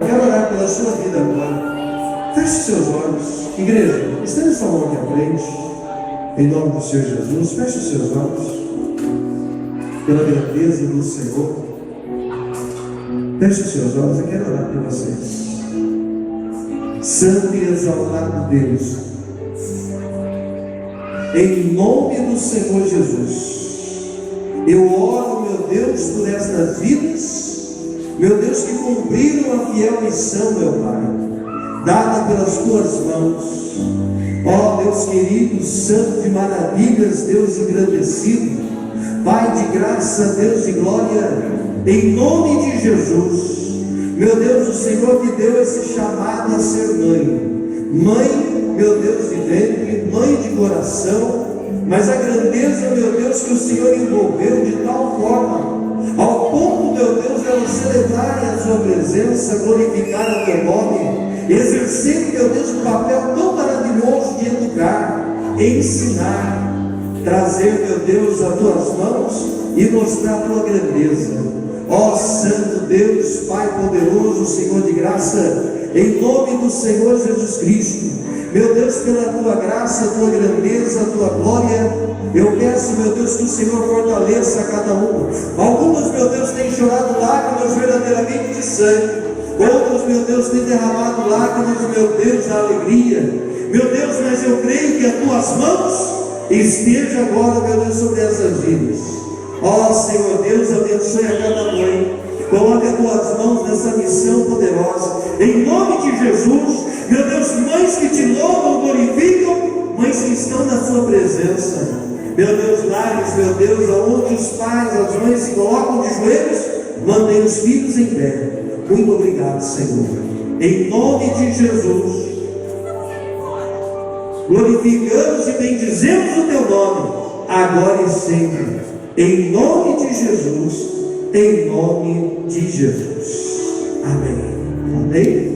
Quero orar pela sua vida agora. Feche seus olhos. Igreja, estenda sua mão aqui à frente. Em nome do Senhor Jesus, feche os seus olhos. Pela grandeza do Senhor. Feche os seus olhos, eu quero orar por vocês. Santo e exaltado Deus, em nome do Senhor Jesus, eu oro, meu Deus, por estas vidas, meu Deus, que cumpriram a fiel missão, meu Pai, dada pelas tuas mãos. Ó Deus querido, Santo de maravilhas, Deus engrandecido, Pai de graça, Deus de glória, em nome de Jesus, meu Deus, o Senhor me deu esse chamado a ser mãe. Mãe, meu Deus, de ventre, mãe de coração, mas a grandeza, meu Deus, que o Senhor envolveu de tal forma, ao ponto, meu Deus, de elas celebrarem a sua presença, glorificar o teu nome, exercer, meu Deus, um papel tão maravilhoso de educar, ensinar, trazer, meu Deus, as tuas mãos e mostrar a tua grandeza. Ó Santo Deus, Pai poderoso, Senhor de graça, em nome do Senhor Jesus Cristo, meu Deus, pela tua graça, a tua grandeza, a tua glória, eu peço, meu Deus, que o Senhor fortaleça a cada um. Alguns, meu Deus, têm chorado lágrimas verdadeiramente de sangue, outros, meu Deus, têm derramado lágrimas, meu Deus, da alegria. Meu Deus, mas eu creio que as tuas mãos estejam agora, meu Deus, sobre essas vidas. Ó Senhor Deus, abençoe a cada mãe, coloque as tuas mãos nessa missão poderosa, em nome de Jesus. Meu Deus, mães que te louvam, glorificam, mães que estão na sua presença, meu Deus, lares, meu Deus, aonde os pais, as mães se colocam de joelhos, mantém os filhos em pé. Muito obrigado, Senhor, em nome de Jesus, glorificamos e bendizemos o teu nome, agora e sempre, em nome de Jesus, em nome de Jesus. Amém. Amém.